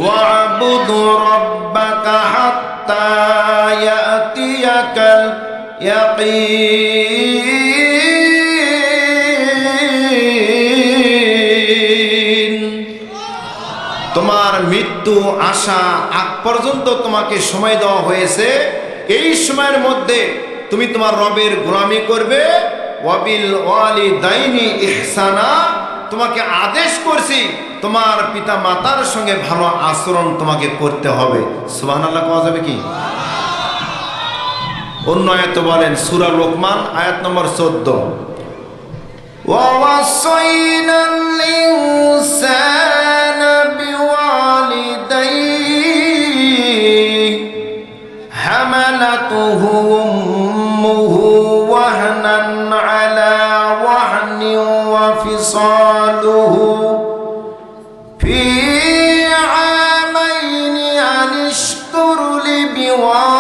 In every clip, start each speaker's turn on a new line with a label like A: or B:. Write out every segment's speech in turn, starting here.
A: ওয়াবুদু রাব্বাকা হাত্তা ইয়াতিয়াকাল ইয়াকিন। তোমার মৃত্যু আসা আগ পর্যন্ত তোমাকে সময় দেওয়া হয়েছে। এই সময়ের মধ্যে তুমি তোমার রবের গোলামি করবে। ওয়াবিল ওয়ালিদাইনি ইহসানা, তোমাকে আদেশ করছি তোমার পিতা মাতার সঙ্গে ভালো আচরণ তোমাকে করতে হবে। সুবহানাল্লাহ পাওয়া যাবে কি? অন্য আয়াতে বলেন, সূরা লোকমান আয়াত নম্বর 14, ওয়াসাইনাল ইনসানা বিওয়ালিদাইহি হামালাতুহু উম্মুহু ওয়াহনান আলা ওয়াহনিন ওয়া ফিসালুহু ফি আমাইনি আনিশকুর লি বিওয়ালিদাইহি।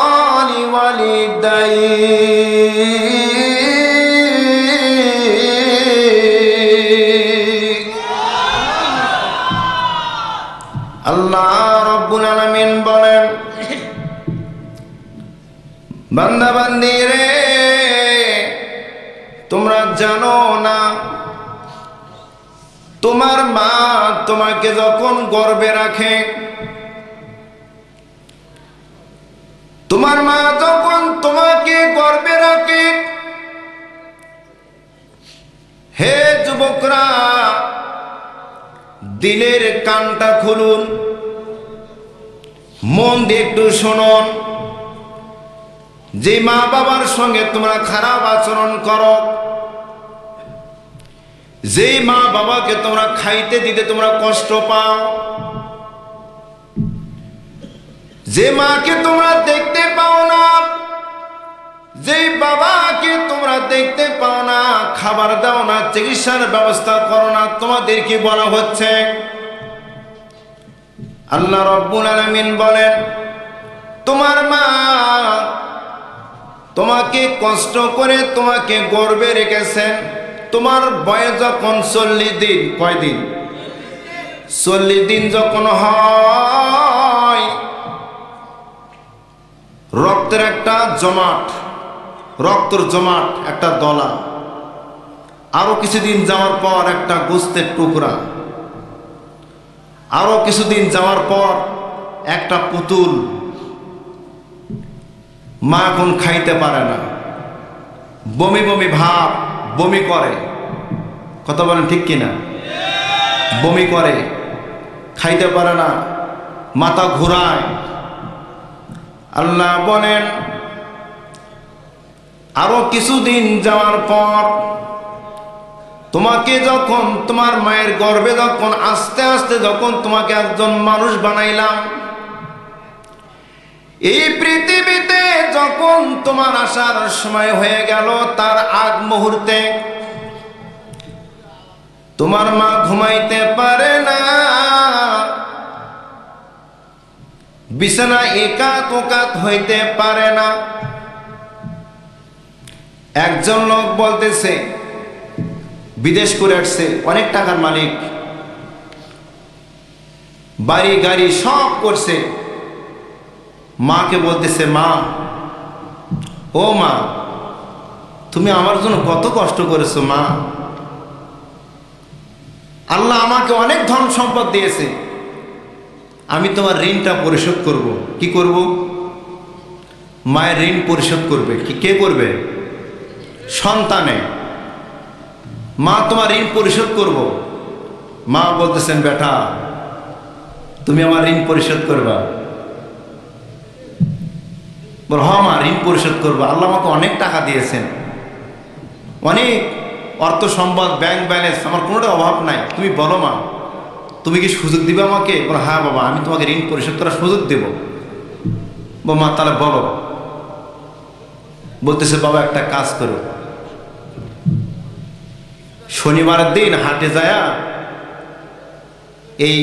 A: আল্লাহ রাব্বুল আলামিন বলেন, বান্দা বান্দি রে, তোমরা জানো না তোমার মা তোমাকে যখন গর্ভে রাখে, তোমার মা যখন তোমাকে গর্ভে রাখে, হে যুবকরা দিলের কানটা খুলুন, মন দিয়ে একটু শুনুন। যে মা বাবার সঙ্গে তোমরা খারাপ আচরণ করো, যে মা বাবাকে তোমরা খাইতে দিতে তোমরা কষ্ট পাও, যে মাকে তোমরা দেখতে পাও না, যে বাবাকে তোমরা দেখতে পাও না, খাবার দাও না, চিকিৎসার ব্যবস্থা করো না, তোমাদেরকে বলা হচ্ছে। আল্লাহ রাব্বুল আলামিন বলেন, তোমার মা তোমাকে কষ্ট করে তোমাকে গর্ভে রেখেছেন। তোমার বয়স যখন 40 দিন, কয়দিন? 40 দিন যখন হয়, রক্তের একটা জমাট, রক্তর জমাট একটা দলা, আরো কিছুদিন যাওয়ার পর একটা গোস্তের টুকরা, আরো কিছুদিন যাওয়ার পর একটা পুতুল। মা এখন খাইতে পারে না, বমি বমি ভাব, বমি করে। কথা বলেন ঠিক কিনা? বমি করে, খাইতে পারে না, মাথা ঘুরায়। আল্লাহ বলেন, আরো কিছুদিন যাওয়ার পর তোমাকে যখন তোমার মায়ের গর্ভে যখন আস্তে আস্তে যখন তোমাকে একজন মানুষ বানাইলাম, এই পৃথিবীতে যখন তোমার আসার সময় হয়ে গেল, তার আগ মুহূর্তে তোমার মা ঘুমাইতে পারে না, বিছানা একাত ওকাত হইতে পারে না। একজন লোক বলতেছে, বিদেশ করে আসছে, অনেক টাকার মালিক, বাড়ি গাড়ি সব করছে। মাকে বলতেছে, মা, ও মা, তুমি আমার জন্য কত কষ্ট করেছো মা। আল্লাহ আমাকে অনেক ধন সম্পদ দিয়েছে, আমি তোমার ঋণটা পরিশোধ করব। কি করব? মায়ের ঋণ পরিশোধ করবে। কি কে করবে? সন্তানে। মা তোমার ঋণ পরিশোধ করব। মা বলতেছেন, বেটা তুমি আমার ঋণ পরিশোধ করবা? বল, হ্যাঁ মা, ঋণ পরিশোধ করবো। আল্লাহ আমাকে অনেক টাকা দিয়েছেন, অনেক অর্থ সম্পদ, ব্যাংক ব্যালেন্স, আমার কোনোটা অভাব নাই। তুমি বলো মা, তুমি কি সুযোগ দিবে আমাকে? বলো, হ্যাঁ বাবা, আমি তোমাকে ঋণ পরিশোধ করার সুযোগ দেব। মা তাহলে বলো। বলতেছে, বাবা একটা কাজ করো, শনিবারের দিন হাটে যায়া এই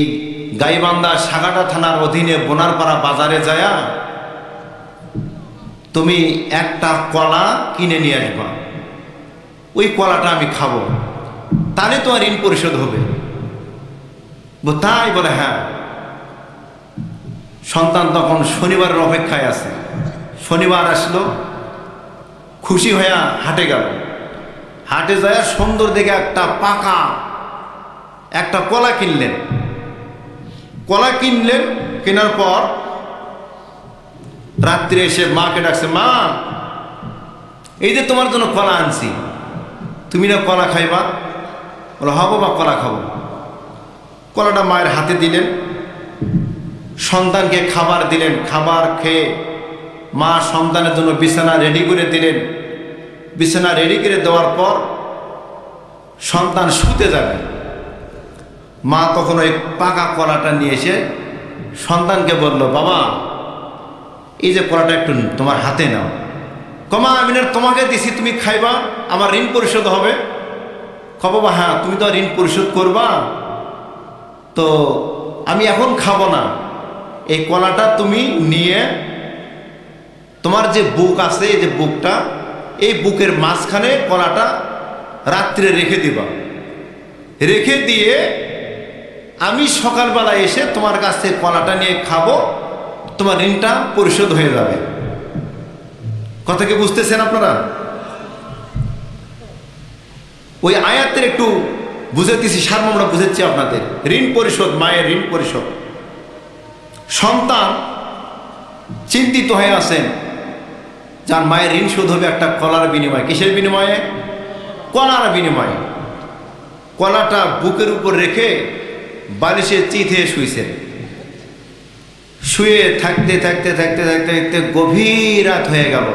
A: গাইবান্ধা সাগাটা থানার অধীনে বোনারপাড়া বাজারে যায়া তুমি একটা কলা কিনে নিয়ে আসবা, ওই কলাটা আমি খাবো, তাহলে তোমার ঋণ পরিশোধ হবে। তাই বলে, হ্যাঁ। সন্তান তখন শনিবারের অপেক্ষায় আছে। শনিবার আসলো, খুশি হয়ে হাটে গেল। হাটে যায় সুন্দর দেখে একটা পাকা একটা কলা কিনলেন। কলা কিনলেন, কেনার পর রাত্রে এসে মাকে ডাকছে, মা এই যে তোমার জন্য কলা আনছি, তুমি না কলা খাইবা? বলো হ্যাঁ বাবা কলা খাবো। কলাটা মায়ের হাতে দিলেন, সন্তানকে খাবার দিলেন। খাবার খেয়ে মা সন্তানের জন্য বিছানা রেডি করে দিলেন। বিছানা রেডি করে দেওয়ার পর সন্তান শুতে যাবে। মা তখন ওই পাকা কলাটা নিয়ে এসে সন্তানকে বলল, বাবা এই যে কলাটা একটু তোমার হাতে নাও। কমা আমি না তোমাকে দিছি, তুমি খাইবা, আমার ঋণ পরিশোধ হবে। বাবা হ্যাঁ তুমি তো ঋণ পরিশোধ করবা, তো আমি এখন খাবো না, এই কলাটা তুমি নিয়ে তোমার যে বুক আছে, এই যে বুকটা, এই বুকের মাঝখানে কলাটা রাত্রে রেখে দিবা। রেখে দিয়ে আমি সকালবেলা এসে তোমার কাছ থেকে কলাটা নিয়ে খাবো, তোমার ঋণটা পরিশোধ হয়ে যাবে। কথা কি বুঝতেছেন আপনারা? ওই আয়াতের একটু বুঝাতেছি, সারমর্মটা বুঝাচ্ছি আপনাদের। ঋণ পরিশোধ, মায়ের ঋণ পরিশোধ। সন্তান চিন্তিত হয়ে আছেন, যার মায়ের ঋণ শোধ হবে একটা কলার বিনিময়ে। কিসের বিনিময়ে? কলার বিনিময়ে। কলাটা বুকের উপর রেখে বালিশে চিত হয়ে শুয়েছেন। শুয়ে থাকতে থাকতে থাকতে থাকতে থাকতে গভীর রাত হয়ে গেল।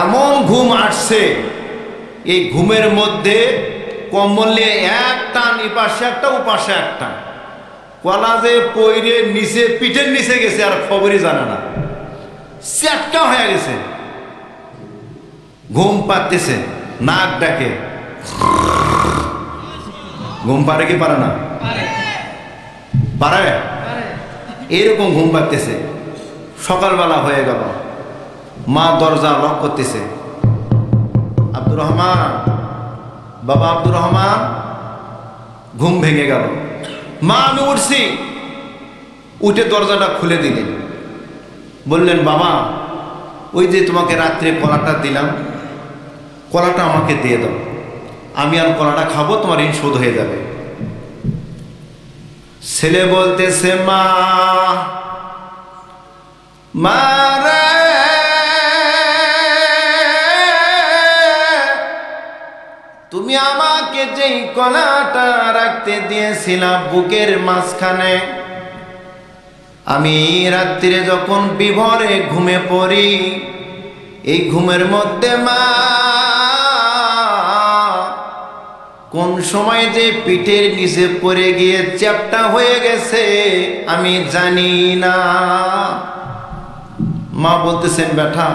A: এমন ঘুম আসছে, এই ঘুমের মধ্যে কম্বলে এক টান, এপাশে একটা ওপাশে একটা, কলা যে পইরে নিচে পিঠের নিচে গেছে আর খবরই জানে না, চ্যাটকা হয়ে গেছে। ঘুম পাচ্ছে, নাক ডাকে। ঘুম পারে কি পারে না? পারে। এইরকম ঘুম পাচ্ছে। সকালবেলা হয়ে গেল, মা দরজা লক করতেছে। আব্দুর রহমান, বাবা আব্দুর রহমান। ঘুম ভেঙে গেল। মা আমি উঠছি। উঠে দরজাটা খুলে দিলেন, বললেন বাবা ওই যে তোমাকে রাত্রে কলাটা দিলাম, কলাটা আমাকে দিয়ে দাও, আমি আর কলাটা খাবো, তোমার ঋণ শোধ হয়ে যাবে। ছেলে বলতেছে, মা মারে তুমি আমাকে যেই কলাটা রাখতে দিয়েছিলাম বুকের মাঝখানে, আমি রাত্রিরে যখন বিভোরে ঘুমে পড়ি, এই ঘুমের মধ্যে মা কোন সময় যে পিঠের নিচে পড়ে গিয়ে চ্যাপ্টা হয়ে গেছে আমি জানি না। মা বলতেছেন, বেটা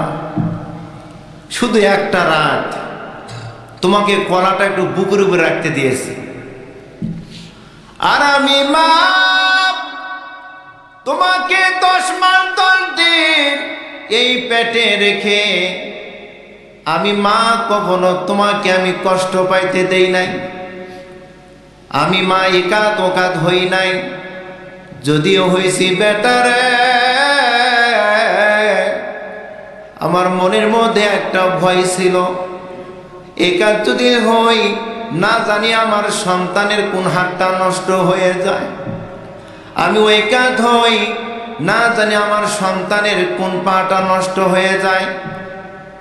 A: শুধু একটা রাত তোমাকে কলাটা একটু বুকের উপরে রাখতে দিয়েছি, আর আমি মা তোমাকে 10 মাস 10 দিন এই পেটে রেখে আমি মা কখনো তোমাকে আমি কষ্ট পাইতে দেই নাই। আমি মা একাত ওকাত হই নাই, যদিও হয়েছি বেটারে, আমার মনের মধ্যে একটা ভয় ছিল, একাত যদি হই না জানি আমার সন্তানের কোন হাতটা নষ্ট হয়ে যায়। আমি ওই একাত হই না জানি আমার সন্তানের কোন পাটা নষ্ট হয়ে যায়।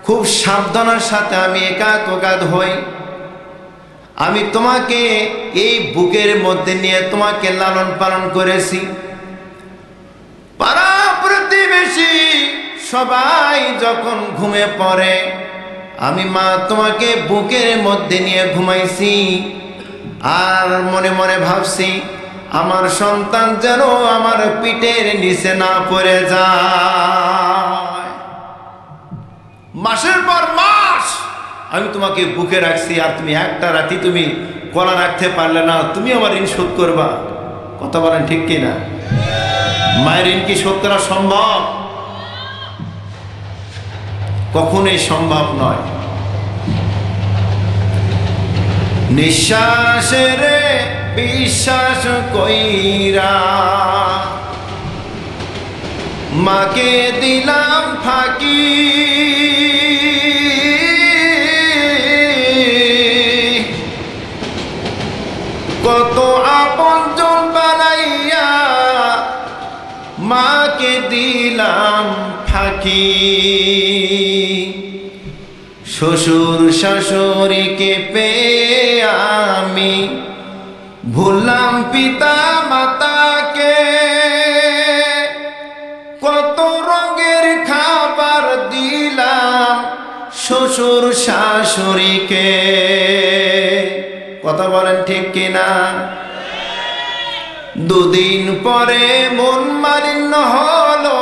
A: খুব সাবধানের সাথে আমি একাত ওকাত হই। আমি তোমাকে এই বুকের মধ্যে নিয়ে তোমাকে লালন পালন করেছি। পাড়া প্রতিবেশী সবাই যখন ঘুমে পড়ে, আমি মা তোমাকে বুকের মধ্যে নিয়ে ঘুমাইছি, আর মনে মনে ভাবছি আমার সন্তান যেন আমার পিঠের নিচে না পড়ে যায়। মাসের পর মাস আমি তোমাকে বুকে রাখছি, আর তুমি একটা রাতি তুমি কলা রাখতে পারলে না, তুমি আমার ঋণ শোধ করবা। কথা বলেন ঠিক কিনা? মায়ের ঋণ কি শোধ করা সম্ভব? কখনোই সম্ভব নয়। নিঃশ্বাসের বিশ্বাস কইরা মাকে দিলাম ফাঁকি, কত আপনজন বানাইয়া মাকে দিলাম ফাঁকি। শ্বশুর শাশুড়িকে পেয়ে আমি ভুললাম পিতা মাতাকে, কত রঙের খাবার দিলাম শ্বশুর শাশুড়িকে। কথা বলেন ঠিক কিনা? দুদিন পরে মন মালিন্য হলো,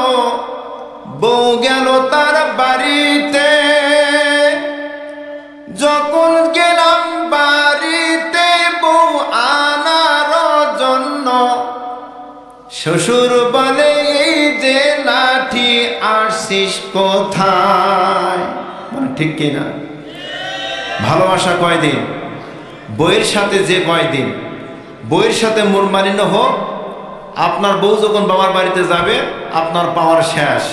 A: বউ গেল তার বাড়িতে। যখন গেলাম বাড়িতে বউ আনার জন্য, শ্বশুর বলে এই যে লাঠি আসছিস কোথায়? মানে ঠিক কিনা? ভালোবাসা কয়দিন? বউয়ের সাথে যে কয়দিন, বউয়ের সাথে মন মালিন্য হোক, আপনার বউ যখন বাবার বাড়িতে যাবে আপনার পাওয়ার শেষ।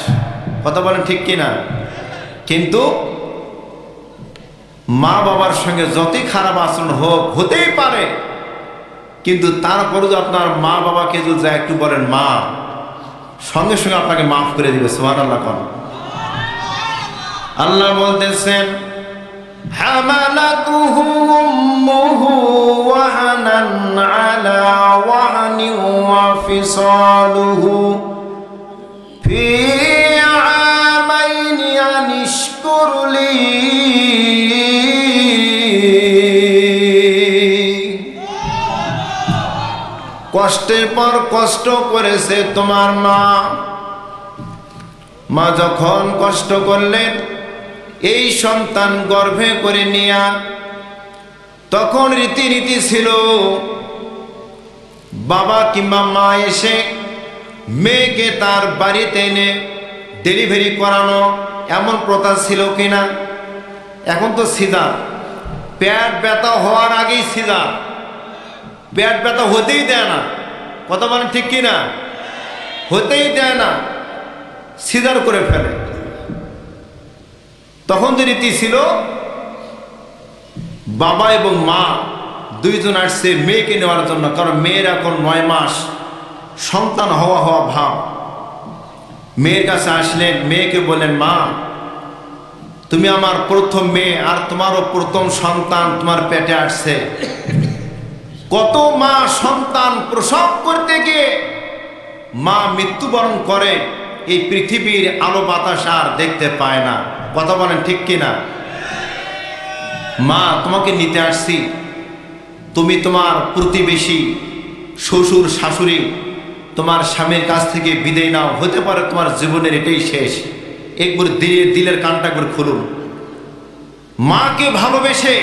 A: কথা বলেন ঠিক কিনা? কিন্তু মা বাবার সঙ্গে যতই খারাপ আচরণ হোক, হতেই পারে, কিন্তু তারপরে যদি আপনার মা বাবাকে যদি যা একটু বলেন মা, সঙ্গে সঙ্গে আপনাকে মাফ করে দিবে। সুবহানাল্লাহ। কোন আল্লাহ বলতেছেন হামালাতুহু উম্মুহু ওয়াহানান আলা ওয়াহানি ওয়া ফিসালুহু ফি আমাইনি আনিশকুরলি। কষ্টের পর কষ্ট করেছে তোমার মা। মা যখন কষ্ট করলেন এই সন্তান গর্ভে করে নিয়া, তখন রীতিনীতি ছিল বাবা কিংবা মা এসে মেয়েকে তার বাড়িতে এনে ডেলিভারি করানো, এমন প্রথা ছিল কিনা? এখন তো সিজার, পেট ব্যথা হওয়ার আগেই সিজার, পেট ব্যথা হতেই দেয় না। কথা বলেন ঠিক কিনা? হতেই দেয় না, সিজার করে ফেলে। তখন যে রীতি ছিল, বাবা এবং মা দুইজন আসছে মেয়েকে নেওয়ার জন্য, কারণ মেয়ের এখন 9 মাস, সন্তান হওয়া ভাব। মেয়ের কাছে আসলেন, মেয়েকে বলেন মা তুমি আমার প্রথম মেয়ে, আর তোমারও প্রথম সন্তান তোমার পেটে আসছে। কত মা সন্তান প্রসব করতে গিয়ে মা মৃত্যুবরণ করে, এই পৃথিবীর আলো বাতাস আর দেখতে পায় না। কথা বলেন ঠিক কিনা? মা তোমাকে নিতে আসছি, তুমি তোমার প্রতিবেশী শ্বশুর শাশুড়ি তোমার স্বামীর কাছ থেকে বিদায় নাও, হতে পারে তোমার জীবনের এটাই শেষ। একবার দিলের কানটা করে খুলুন। মাকে ভালোবেসে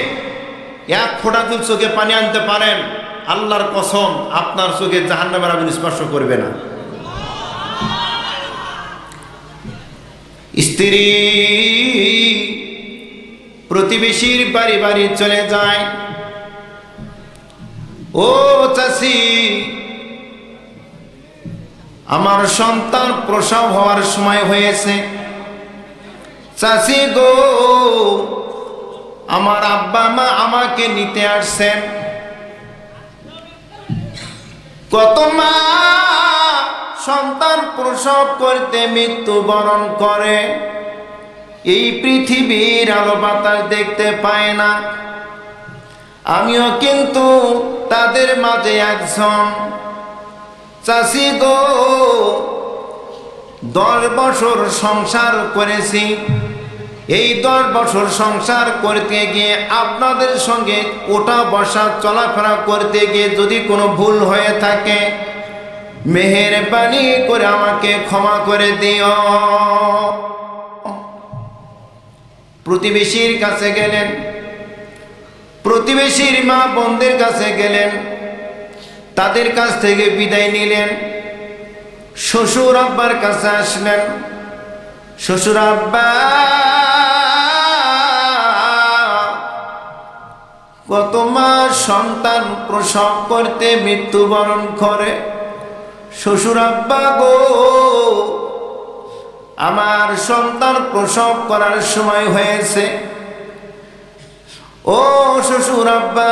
A: এক ফোঁটা যদি চোখে পানি আনতে পারেন, আল্লাহর কসম আপনার চোখে জাহান্নামের আগুন স্পর্শ করবে না। স্ত্রী প্রতিবেশীর বাড়ি বাড়ি চলে যায়, ও চাচি আমার সন্তান প্রসব হওয়ার সময় হয়েছে, চাচি গো আমার আব্বা মা আমাকে নিতে আসছেন। কত মা সন্তান প্রসব করতে মৃত্যুবরণ করে, এই পৃথিবীর আলো বাতাস দেখতে পায় না। আমিও কিন্তু তাদের মাঝে একজন। চাচি গো 10 বছর সংসার করেছি, এই 10 বছর সংসার করতে গিয়ে আপনাদের সঙ্গে ওঠা বসা চলাফেরা করতে গিয়ে যদি কোনো ভুল হয়ে থাকে, মেহেরবানি করে আমাকে ক্ষমা করে দিও। প্রতিবেশীর কাছে গেলেন, প্রতিবেশীর মা বোনদের কাছে গেলেন, তাদের কাছ থেকে বিদায় নিলেন। শ্বশুর আব্বার কাছে আসলেন, শ্বশুর আব্বা কত মাস সন্তান প্রসব করতে মৃত্যুবরণ করে, শ্বশুর আব্বা গো আমার সন্তান প্রসব করার সময় হয়েছে। ও শ্বশুর আব্বা,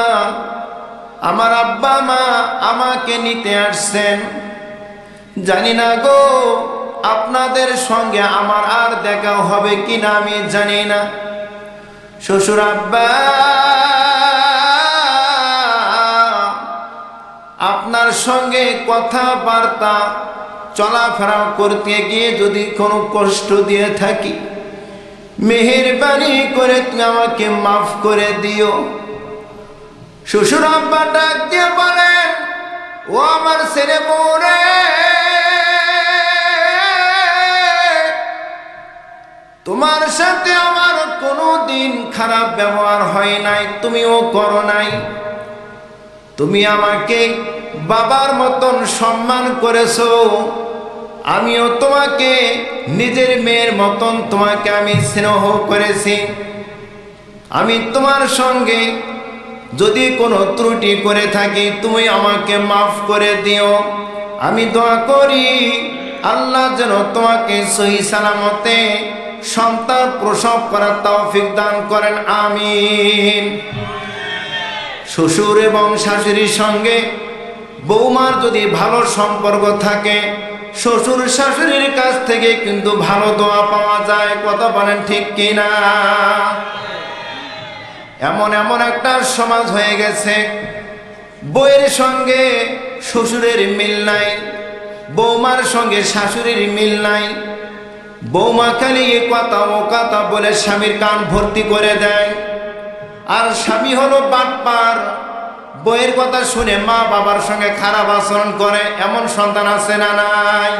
A: আমার আব্বা মা আমাকে নিতে আসছেন। জানি না গো আপনাদের সঙ্গে আমার আর দেখা হবে কিনা আমি জানি না। শ্বশুর আব্বা, আপনার সঙ্গে কথাবার্তা চলাফেরা করতে গিয়ে যদি কোনো কষ্ট দিয়ে থাকি, মেহেরবানি করে তুমি আমাকে মাফ করে দিও। শ্বশুর আব্বা ডাক দিয়ে বলেন, ও আমার ছেলে বউরে, তোমার সাথে আমার কোনো দিন খারাপ ব্যবহার হয় নাই, তুমিও করো নাই। তুমি আমাকে বাবার মতন সম্মান করেছো, আমিও তোমাকে নিজের মেয়ের মতন তোমাকে আমি স্নেহ করেছি। আমি তোমার সঙ্গে যদি কোনো ত্রুটি করে থাকি তুমি আমাকে মাফ করে দিও। আমি দোয়া করি আল্লাহ যেন তোমাকে সহি সালামতে সন্তান প্রসব করার তৌফিক দান করেন, আমিন। শ্বশুর এবং শাশুড়ির সঙ্গে বৌমার যদি ভালো সম্পর্ক থাকে, শ্বশুর শাশুড়ির কাছ থেকে কিন্তু ভালো দোয়া পাওয়া যায়। কথা বলেন ঠিক কিনা? এমন একটা সমাজ হয়ে গেছে, বউয়ের সঙ্গে শ্বশুরের মিল নাই, বৌমার সঙ্গে শাশুড়ির মিল নাই। বৌমা খালি এ কথা ও কথা বলে স্বামীর কান ভর্তি করে দেয়, আর স্বামী হলো বাটপার, বউয়ের কথা শুনে মা বাবার সঙ্গে খারাপ আচরণ করে। এমন সন্তান আছে না নাই?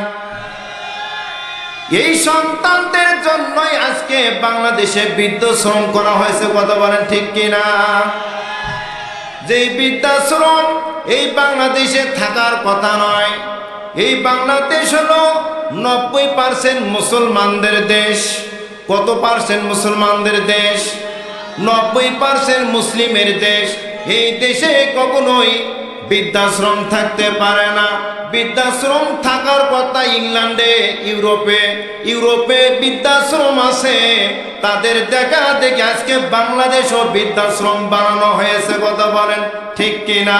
A: এই সন্তানদের জন্যই আজকে বাংলাদেশে বৃদ্ধাশ্রম করা হয়েছে। কথা বলেন ঠিক কিনা? যে বৃদ্ধাশ্রম এই বাংলাদেশে থাকার কথা নয়। এই বাংলাদেশ হলো 90% মুসলমানদের দেশ। কত পার্সেন্ট মুসলমানদের দেশ? 90% মুসলিমের দেশ। এই দেশে কখনোই বৃদ্ধাশ্রম থাকতে পারে না। বৃদ্ধাশ্রম থাকার কথা ইংল্যান্ডে, ইউরোপে বৃদ্ধাশ্রম আছে। তাদের দেখা দেখে আজকে বাংলাদেশও বৃদ্ধাশ্রম বানানো হয়েছে। কথা বলেন ঠিক কিনা?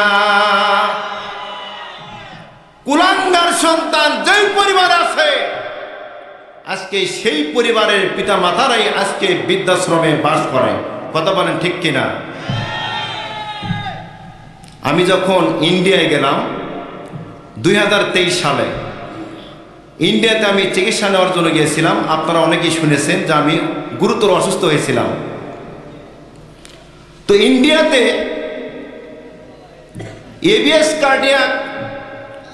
A: কুলাঙ্গার সন্তান যেই পরিবার আছে, আজকে সেই পরিবারের পিতা মাতারাই আজকে বৃদ্ধাশ্রমে বাস করে। কথা বলেন ঠিক কিনা? আমি যখন ইন্ডিয়ায় গেলাম 2023 সালে, ইন্ডিয়াতে আমি চিকিৎসা নেওয়ার জন্য গিয়েছিলাম। আপনারা অনেকেই শুনেছেন যে আমি গুরুতর অসুস্থ হয়েছিলাম। তো ইন্ডিয়াতে এবিএস কার্ডিয়াক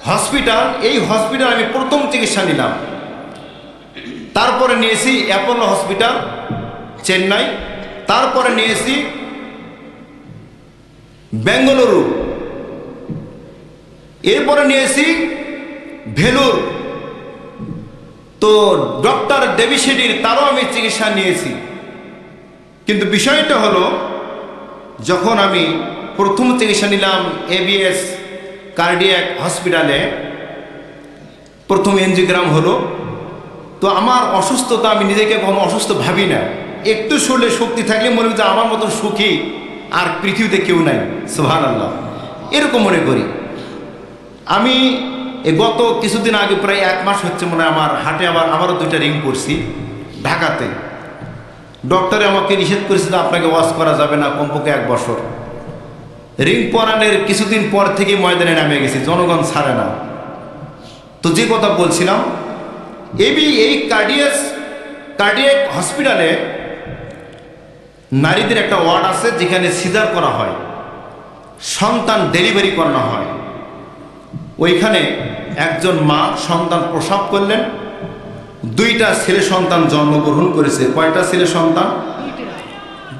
A: হসপিটাল, এই হসপিটাল আমি প্রথম চিকিৎসা নিলাম। তারপরে নিয়েছি অ্যাপোলো হসপিটাল চেন্নাই, তারপরে নিয়েছি বেঙ্গালুরু, এরপরে নিয়েছি ভেলুর। তো ডক্টর ডেভিসিডির তারও আমি চিকিৎসা নিয়েছি। কিন্তু বিষয়টা হলো, যখন আমি প্রথম চিকিৎসা নিলাম এবিএস কার্ডিয়াক হসপিটালে, প্রথম এনজিওগ্রাম হলো। তো আমার অসুস্থতা, আমি নিজেকে কখনো অসুস্থ ভাবি না। একটু শরীরে শক্তি থাকলে মনে হয় যে আমার মতন সুখী আর পৃথিবীতে কেউ নাই, সুবহানাল্লাহ, এরকম মনে করি। আমি গত কিছুদিন আগে, প্রায় 1 মাস হচ্ছে মনে হয়, আমার হাটে আবারও 2টা রিং করছি ঢাকাতে। ডক্টরে আমাকে নিষেধ করেছে যে আপনাকে ওয়াশ করা যাবে না কমপক্ষে 1 বছর। রিং পরানোর কিছুদিন পর থেকে ময়দানে নামে গেছি, জনগণ ছাড়ে না। তো যে কথা বলছিলাম, এই কার্ডিয়াক হসপিটালে নারীদের একটা ওয়ার্ড আছে যেখানে সিজার করা হয়, সন্তান ডেলিভারি করানো হয়। ওইখানে একজন মা সন্তান প্রসব করলেন, 2টা ছেলে সন্তান জন্মগ্রহণ করেছে। কয়টা ছেলে সন্তান?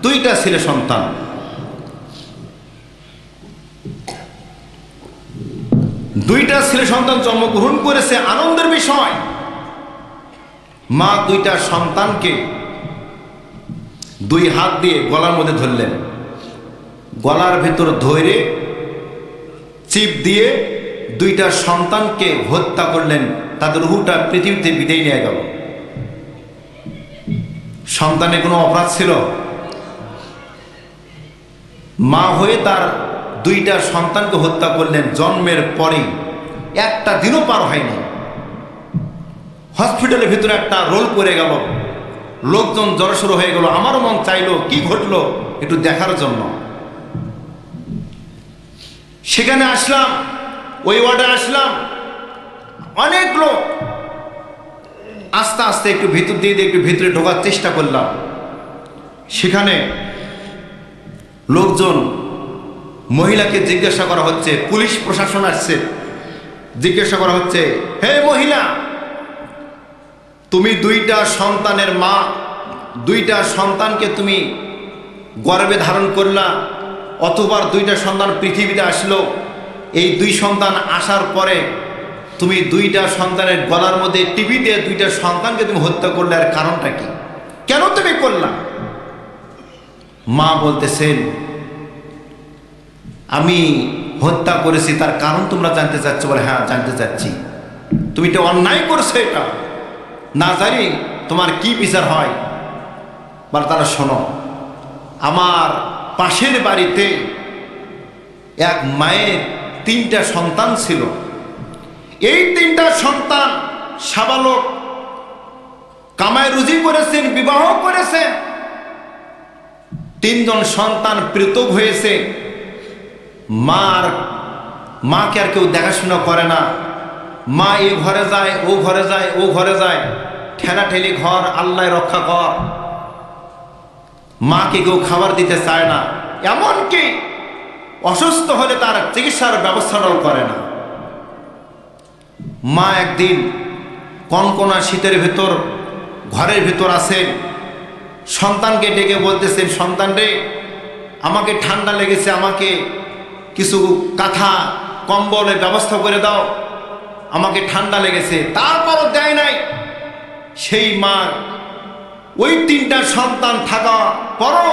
A: 2টা ছেলে সন্তান। 2টা ছেলে সন্তান জন্মগ্রহণ করেছে। আনন্দের বিষয়, মা 2টা সন্তানকে 2 হাত দিয়ে গলার মধ্যে ধরলেন, গলার ভেতর ধরে চিপ দিয়ে 2টা সন্তানকে হত্যা করলেন। তাদের রুহটা পৃথিবীতে বিদায় নিয়ে গেল। সন্তানের কোনো অপরাধ ছিল? মা হয়ে তার দুইটা সন্তানকে হত্যা করলেন জন্মের পরেই, একটা দিনও পার হয়নি। হসপিটালের ভিতরে একটা রোল পড়ে গেল, লোকজন জড়সড় হয়ে গেল। আমারও মন চাইলো কি ঘটলো একটু দেখার জন্য। সেখানে আসলাম, ওই ওয়ার্ডে আসলাম, অনেক লোক। আস্তে আস্তে একটু ভিতর দিয়ে একটু ভিতরে ঢোকার চেষ্টা করলাম। সেখানে লোকজন, মহিলাকে জিজ্ঞাসা করা হচ্ছে, পুলিশ প্রশাসন আসছে, জিজ্ঞাসা করা হচ্ছে, হে মহিলা, তুমি দুইটা সন্তানের মা, দুইটা সন্তানকে তুমি গর্ভে ধারণ করলা, অতবার দুইটা সন্তান পৃথিবীতে আসলো। এই দুই সন্তান আসার পরে তুমি দুইটা সন্তানের গলার মধ্যে টিপি দিয়ে দুইটা সন্তানকে তুমি হত্যা করলে, আর কারণটা কি? কেন তুমি করলা? মা বলতেছেন, আমি হত্যা করেছি, তার কারণ তোমরা জানতে চাচ্ছ? বলে হ্যাঁ জানতে চাচ্ছি। তুমি এটা অন্যায় করছো, এটা না জানি তোমার কি বিচার হয়। বলে তারা শোনো, আমার পাশের বাড়িতে এক মায়ের তিনটা সন্তান ছিল। এই তিনটা সন্তান সাবালক, কামাই রুজি করেছেন, বিবাহ করেছেন। তিনজন সন্তান পৃথক হয়েছে। মাকে আর কেউ দেখাশোনা করে না। মা এই ঘরে যায়, ও ঘরে যায়, ও ঘরে যায়, ঠেলাঠেলি ঘর, আল্লাহ রক্ষা কর। মাকে কেউ খাবার দিতে চায় না, এমনকি অসুস্থ হলে তার চিকিৎসার ব্যবস্থাটাও করে না। মা একদিন কনকনা শীতের ভেতর ঘরের ভেতর আছেন, সন্তানকে ডেকে বলতেছেন, সন্তান রে, আমাকে ঠান্ডা লেগেছে, আমাকে কিছু কাঁথা কম্বলের ব্যবস্থা করে দাও, আমাকে ঠান্ডা লেগেছে। তারপরও দেয় নাই। সেই মা ওই তিনটা সন্তান থাকা পরও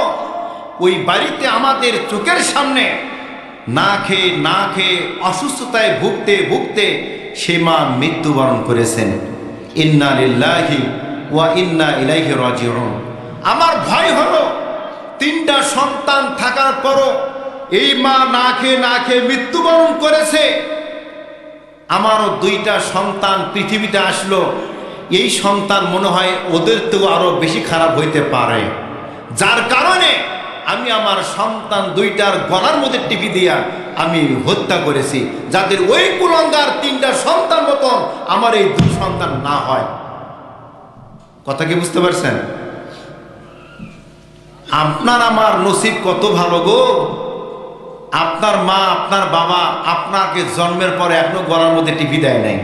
A: ওই বাড়িতে আমাদের চোখের সামনে না খেয়ে অসুস্থতায় ভুগতে ভুগতে সে মা মৃত্যুবরণ করেছেন। ইন্না লিল্লাহি ওয়া ইন্না ইলাইহি রাজিউন। আমার ভয় হলো, তিনটা সন্তান থাকার পরও এই মা না খেয়ে মৃত্যুবরণ করেছে। আমারও দুইটা সন্তান পৃথিবীতে আসলো, এই সন্তান মনে হয় ওদের তো আরো বেশি খারাপ হইতে পারে, যার কারণে আমি আমার সন্তান দুইটার গলার মধ্যে টিপি দিয়া আমি হত্যা করেছি, যাদের ওই কুলাঙ্গার তিনটা সন্তান মতন আমার এই দুই সন্তান না হয়। কথা কি বুঝতে পারছেন? আপনার আমার নসিব কত ভালো গো। আপনার মা, আপনার বাবা আপনাকে জন্মের পরে এখনো গলার মধ্যে টিপি দেয় নাই।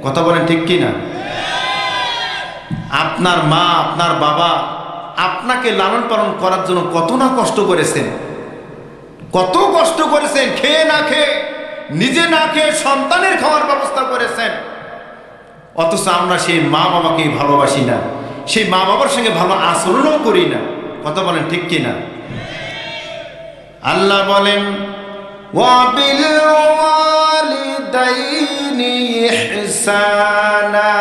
A: কথা বলেন ঠিক কি না? আপনার মা, আপনার বাবা আপনাকে লালন পালন করার জন্য কত না কষ্ট করেছেন, কত কষ্ট করেছেন, খেয়ে না খেয়ে, নিজে না খেয়ে সন্তানের খাওয়ার ব্যবস্থা করেছেন। অথচ আমরা সেই মা বাবাকে ভালোবাসি না, সেই মা বাবার সঙ্গে ভালো আচরণও করি না। কথা বলেন ঠিক কি না? আল্লাহ বলেন, ওয়াবিল ওয়ালিদাইনি ইহসানা,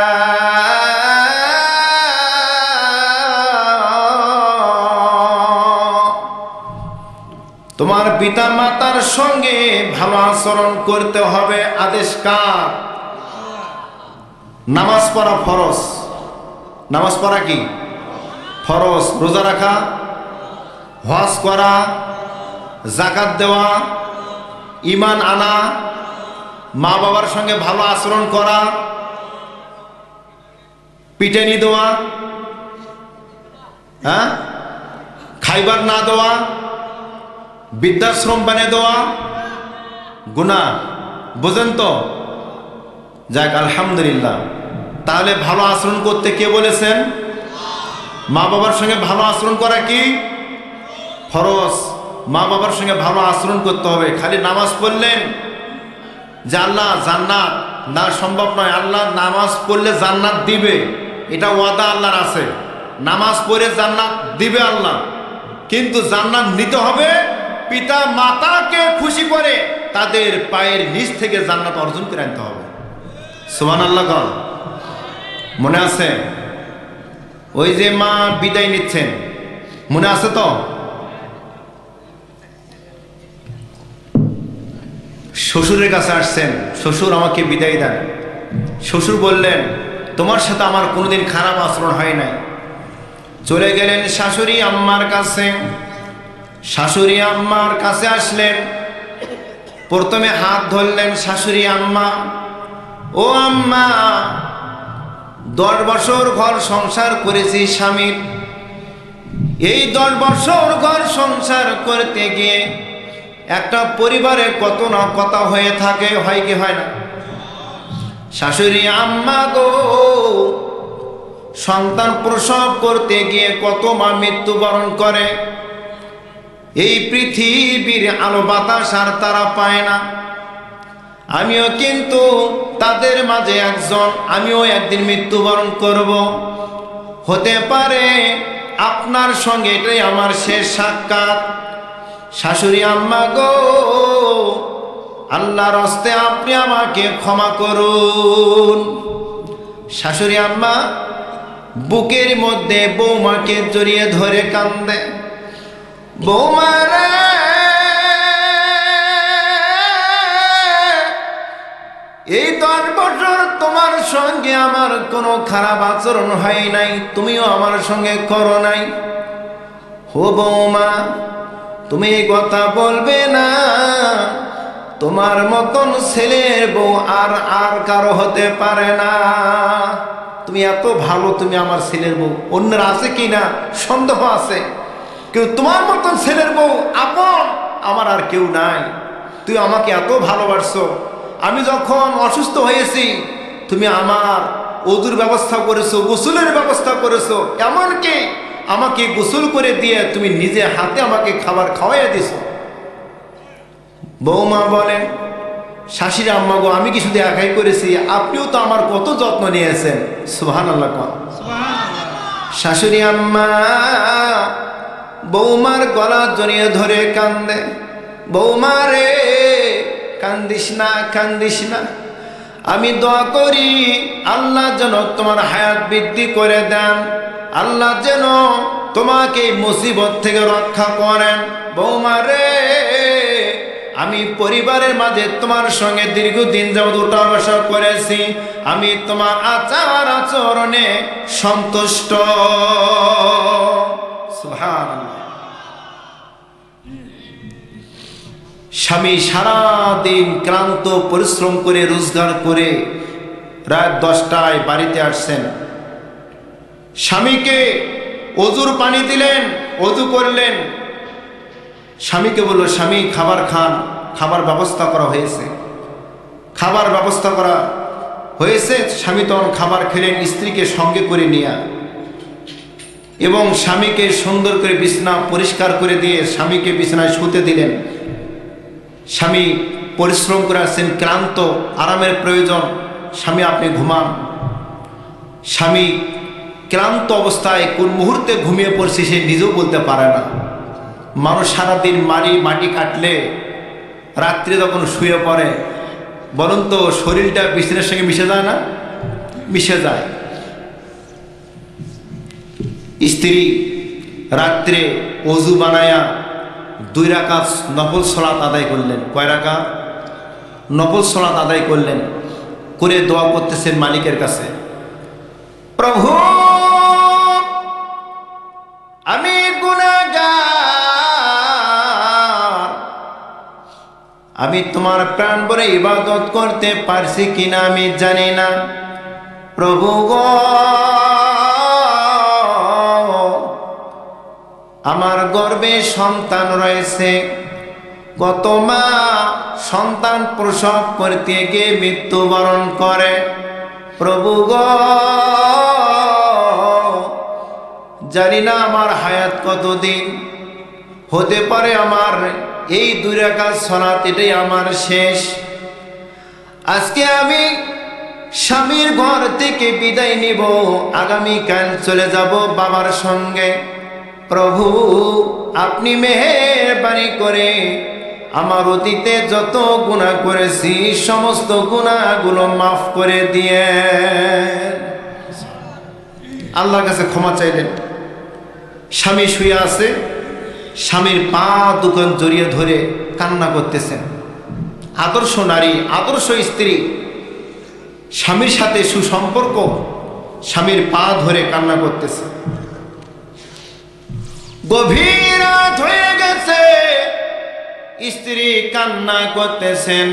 A: তোমার পিতা মাতার সঙ্গে ভালো আচরণ করতে হবে। আদেশ কার? নামাজ পড়া ফরজ। নামাজ পড়া কি ফরজ? রোজা রাখা, হজ করা, যাকাত দেওয়া, ঈমান আনা, মা বাবার সঙ্গে ভালো আচরণ করা, পিটানি দেওয়া, হ্যাঁ, খাইবার না দেওয়া, বৃদ্ধাশ্রম বানিয়ে দেওয়া গুনাহ। বোঝেন তো? যাক, আলহামদুলিল্লাহ। তাহলে ভালো আচরণ করতে কে বলেছেন? মা বাবার সঙ্গে ভালো আচরণ করা কি ফরজ। মা বাবার সঙ্গে ভালো আচরণ করতে হবে। খালি নামাজ পড়লেন যে আল্লাহ জান্নাত, না, সম্ভব নয়। আল্লাহ নামাজ পড়লে জান্নাত দিবে, এটা ওয়াদা আল্লাহর আছে। নামাজ পড়ে জান্নাত দিবে আল্লাহ, কিন্তু জান্নাত নিতে হবে পিতা মাতাকে খুশি করে তাদের পায়ের নিচ থেকে জান্নাত অর্জন করে আনতে হবে। সুবহানাল্লাহ। মনে আছে ওই যে মা বিদায় নিচ্ছেন, মনে আছে তো? শ্বশুরের কাছে আসছেন, শ্বশুর আমাকে বিদায় দেন। শ্বশুর বললেন, তোমার সাথে আমার কোনোদিন খারাপ আচরণ হয় নাই। চলে গেলেন শাশুড়ি আম্মার কাছে। শাশুড়ি আম্মার কাছে আসলেন, প্রথমে হাত ধরলেন শাশুড়ি আম্মা। ও আম্মা, 10 বছর ঘর সংসার করেছি স্বামীর। এই 10 বছর ঘর সংসার করতে গিয়ে একটা পরিবারে কত না কথা হয়ে থাকে, হয় কি হয় না? শাশুড়ি আম্মা গো, সন্তান প্রসব করতে গিয়ে কত মা মৃত্যুবরণ করে। এই পৃথিবীর আলো বাতাস আর তারা পায় না। আমিও কিন্তু তাদের মাঝে একজন, আমিও একদিন মৃত্যুবরণ করব। হতে পারে আপনার সঙ্গে এটাই আমার শেষ সাক্ষাৎ। শাশুড়ি আম্মা গো, আল্লাহর হস্তে আপনি আমাকে ক্ষমা করুন। শাশুড়ি আম্মা বুকের মধ্যে বৌমাকে জড়িয়ে ধরে কান্দে। বৌমা রে, এই 10 বছর তোমার সঙ্গে আমার কোনো খারাপ আচরণ হয় নাই, তুমিও আমার সঙ্গে করো নাই। হো বৌমা, তুমি এই কথা বলবে না। তোমার মতন ছেলের বউ আর কারো হতে পারে না। তুমি এত ভালো, তুমি আমার ছেলের বউ। অন্যের আছে কি না সন্দেহ আছে, কিন্তু তোমার মতন ছেলের বউ আপন আমার আর কেউ নাই। তুই আমাকে এত ভালোবাসছো। আমি যখন অসুস্থ হয়েছি, তুমি আমার ওযুর ব্যবস্থা করেছো, গোসলের ব্যবস্থা করেছো, এমনকি আমাকে গোসল করে দিয়ে তুমি নিজে হাতে আমাকে খাবার খাওয়াইয়া দিছো। বৌমা বলেন, শাশুড়ি আম্মা গো, আমি কি শুধু একাই করেছি? আপনিও তো আমার কত যত্ন নিয়েছেন। সুবহানাল্লাহ। শাশুড়ি আম্মা বৌমার গলা জড়িয়ে ধরে কান্দে। বৌমা রে, কান্দিস না, কান্দিস না। আমি দোয়া করি আল্লাহ যেন তোমার হায়াত বৃদ্ধি করে দেন, আল্লাহ যেন তোমাকে মুসিবত থেকে রক্ষা করেন। বৌমা রে, আমি পরিবারের মাঝে তোমার সঙ্গে দীর্ঘদিন যাবত উঠা বসা করেছি। আমি তোমার আচার আচরণে সন্তুষ্ট। সুবহানাল্লাহ। স্বামী সারাদিন ক্লান্ত পরিশ্রম করে রোজগার করে রাত 10টায় বাড়িতে আসছেন। স্বামীকে ওযুর পানি দিলেন, ওযু করলেন। স্বামীকে বলল, স্বামী খাবার খান। খাবার ব্যবস্থা করা হয়েছে, খাবার ব্যবস্থা করা হয়েছে। স্বামী তখন খাবার খেলেন, স্ত্রীকে সঙ্গে করে নিয়ে, এবং স্বামীকে সুন্দর করে বিছানা পরিষ্কার করে দিয়ে স্বামীকে বিছানায় শুতে দিলেন। স্বামী পরিশ্রম করে আসছেন, ক্লান্ত, আরামের প্রয়োজন। স্বামী আপনি ঘুমান। স্বামী ক্লান্ত অবস্থায় কোন মুহূর্তে ঘুমিয়ে পড়ছে সে নিজেও বলতে পারে না। মানুষ সারাদিন মাটি কাটলে রাত্রে যখন শুয়ে পড়ে, বরং তো শরীরটা বিছানার সঙ্গে মিশে যায় না? মিশে যায়। স্ত্রী রাত্রে ওযু বানায়া 2 রাকাত নফল সালাত আদায় করলেন। কয় রাকাত? নফল সালাত আদায় করলেন, করে দোয়া করতেছেন মালিকের কাছে, প্রভু আমি গুনাহগার, আমি তোমার প্রাণ ভরে ইবাদত করতে পারছি কিনা আমি জানি না। প্রভু গো, আমার গর্ভে সন্তান রয়েছে। কত মা সন্তান প্রসব করতে গিয়ে মৃত্যুবরণ করে। প্রভু গো, জানি না আমার হায়াত কতদিন, হতে পারে আমার এই 2 রাকাত সালাত এটাই আমার শেষ। আজকে আমি স্বামীর ঘর থেকে বিদায় নিব, আগামীকাল চলে যাব বাবার সঙ্গে। প্রভু আপনি মেহেরবানি করে আমার অতীতে যত গুনাহ করেছি সমস্ত গুনাহগুলো মাফ করে দিয়ে আল্লাহর কাছে ক্ষমা চাইলেন। স্বামী শুয়ে আছে, স্বামীর পা দুখান জড়িয়ে ধরে কান্না করতেছেন। আদর্শ নারী, আদর্শ স্ত্রী, স্বামীর সাথে সুসম্পর্ক, স্বামীর পা ধরে কান্না করতেছে। গভীর রাত হয়ে গেছে, স্ত্রী কান্না করতেছেন,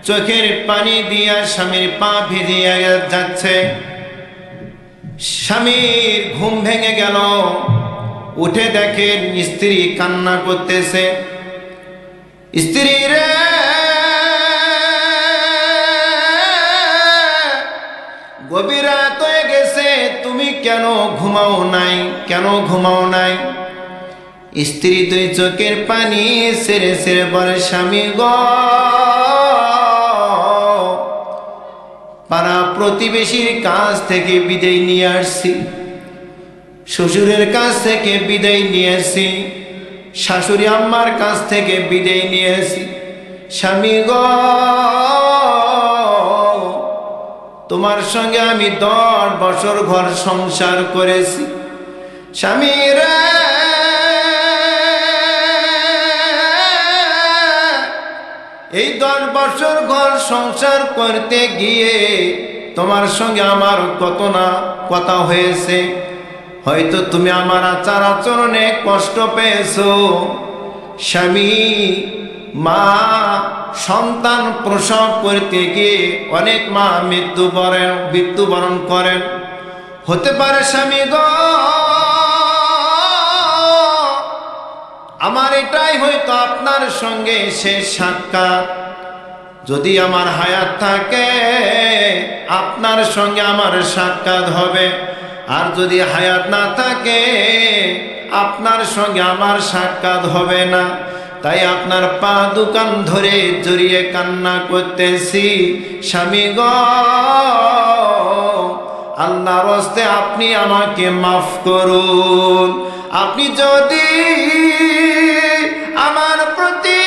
A: চোখের পানি দিয়া স্বামীর পা ভিজিয়ে যাচ্ছে। স্বামীর ঘুম ভেঙে গেল, উঠে দেখেন স্ত্রী কান্না করতেছে। স্ত্রী রে, গভীর রাত হয়ে গেছে, তুমি কেন ঘুমাও নাই, কেন ঘুমাও নাই? স্ত্রী দুই চোখের পানি ছেড়ে ছেড়ে বলে, স্বামী গো, পাড়া প্রতিবেশীর কাছ থেকে বিদায় নিয়ে আসছি, শ্বশুরের কাছ থেকে বিদায় নিয়ে আসছি, শাশুড়ি আম্মার কাছ থেকে বিদায় নিয়ে আসি। স্বামী গো, তোমার সঙ্গে আমি 10 বছর ঘর সংসার করেছি। স্বামী রে, এই 10 বছর ঘর সংসার করতে গিয়ে তোমার সঙ্গে আমার কত না কথা হয়েছে। হয়তো তুমি আমার আচার আচরণে কষ্ট পেয়েছো। স্বামী, মা সন্তান প্রসব করতে গিয়ে অনেক মা মৃত্যুবরণ করেন। হতে পারে স্বামী গো, আমার এটাই হয়তো আপনার সঙ্গে শেষ সাক্ষাৎ। যদি আমার হায়াত থাকে, আপনার সঙ্গে আমার সাক্ষাৎ হবে, আর যদি হায়াত না থাকে, আপনার সঙ্গে আমার সাক্ষাৎ হবে না। তাই আপনার পা দুকান ধরে জড়িয়ে কান্না করতেছি। স্বামী গো, আল্লাহর হস্তে আপনি আমাকে মাফ করুন। আপনি যদি আমার প্রতি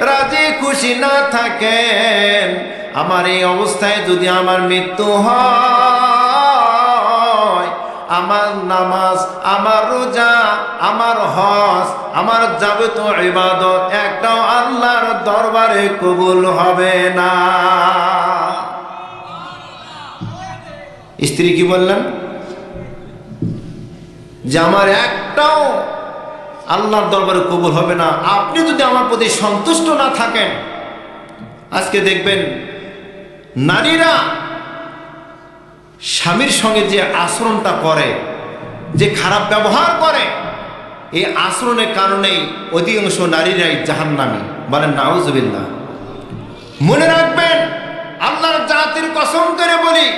A: রাজি খুশি না থাকেন, আমার এই অবস্থায় যদি আমার মৃত্যু হয়, আমার নামাজ, আমার রোজা, আমার হজ, আমার যাবতীয় ইবাদত একটাও আল্লাহর দরবারে কবুল হবে না। স্ত্রী কি বললেন? যে আমার একটাও আল্লাহর দরবারে কবুল হবে না, আপনি যদি আমার প্রতি সন্তুষ্ট না থাকেন। আজকে দেখবেন নারীরা স্বামীর সঙ্গে যে আচরণটা করে, যে খারাপ ব্যবহার করে, এই আচরণের কারণেই অধিকাংশ নারীরাই জাহান্নামী। বলেন নাউজুবিল্লাহ। মনে রাখবেন, আল্লাহর জাতির কসম করে বলি,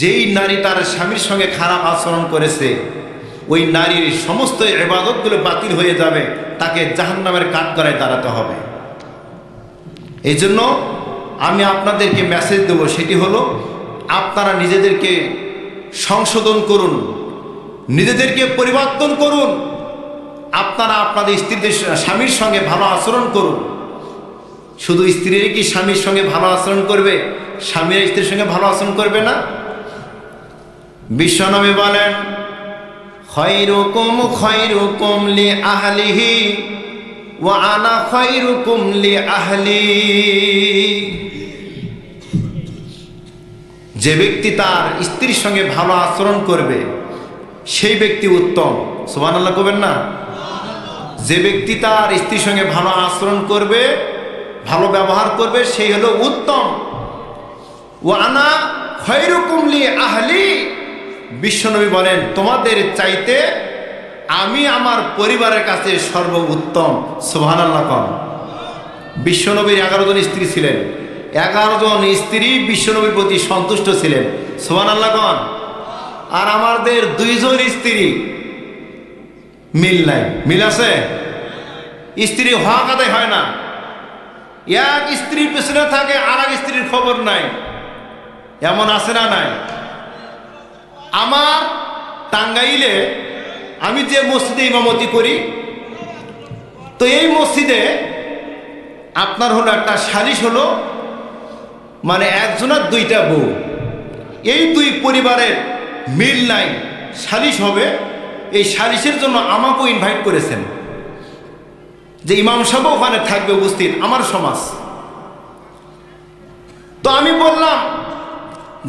A: যেই নারী তার স্বামীর সঙ্গে খারাপ আচরণ করেছে, ওই নারীর সমস্ত ইবাদতগুলো বাতিল হয়ে যাবে, তাকে জাহান্নামের কাঠগড়ায় দাঁড়াতে হবে। এই জন্য আমি আপনাদেরকে মেসেজ দেব, সেটি হলো আপনারা নিজেদেরকে সংশোধন করুন, নিজেদেরকে পরিবর্তন করুন। আপনারা আপনাদের স্ত্রীদের স্বামীর সঙ্গে ভালো আচরণ করুন। শুধু স্ত্রীর কি স্বামীর সঙ্গে ভালো আচরণ করবে, স্বামীর স্ত্রীর সঙ্গে ভালো আচরণ করবে না? বিশ্বনবী বলেন, খায়রুকুম খায়রুকুম লি আহলিহি ওয়া আনা খায়রুকুম লি আহলি। যে ব্যক্তি তার স্ত্রীর সঙ্গে ভালো আচরণ করবে, সেই ব্যক্তি উত্তম। সুবহানাল্লাহ কবেন না? যে ব্যক্তি তার স্ত্রীর সঙ্গে ভালো আচরণ করবে, ভালো ব্যবহার করবে, সেই হলো উত্তম। ওয়া আনা খায়রুকুম লি আহলি। বিশ্বনবী বলেন, তোমাদের চাইতে আমি আমার পরিবারের কাছে সর্বোত্তম। সুবহানাল্লাহ কোন? বিশ্বনবীর 11 জন স্ত্রী ছিলেন, 11 জন স্ত্রী বিশ্বনবীর প্রতি সন্তুষ্ট ছিলেন। সুবহানাল্লাহ কোন? আর আমাদের 2 জন স্ত্রী মিল নাই। মিল আছে? স্ত্রী হওয়া কাদায় হয় না। এক স্ত্রীর পেছনে থাকে, আর এক স্ত্রীর খবর নাই। এমন আছে না নাই? আমার টাঙ্গাইলে আমি যে মসজিদে ইমামতি করি, তো এই মসজিদে আপনার হলো একটা সালিশ হলো, মানে একজনের 2টা বউ। এই দুই পরিবারের মিল নাই, সালিশ হবে। এই সালিশের জন্য আমাকেও ইনভাইট করেছেন যে ইমাম সাহেব ওখানে থাকবে উপস্থিত, আমার সমাজ। তো আমি বললাম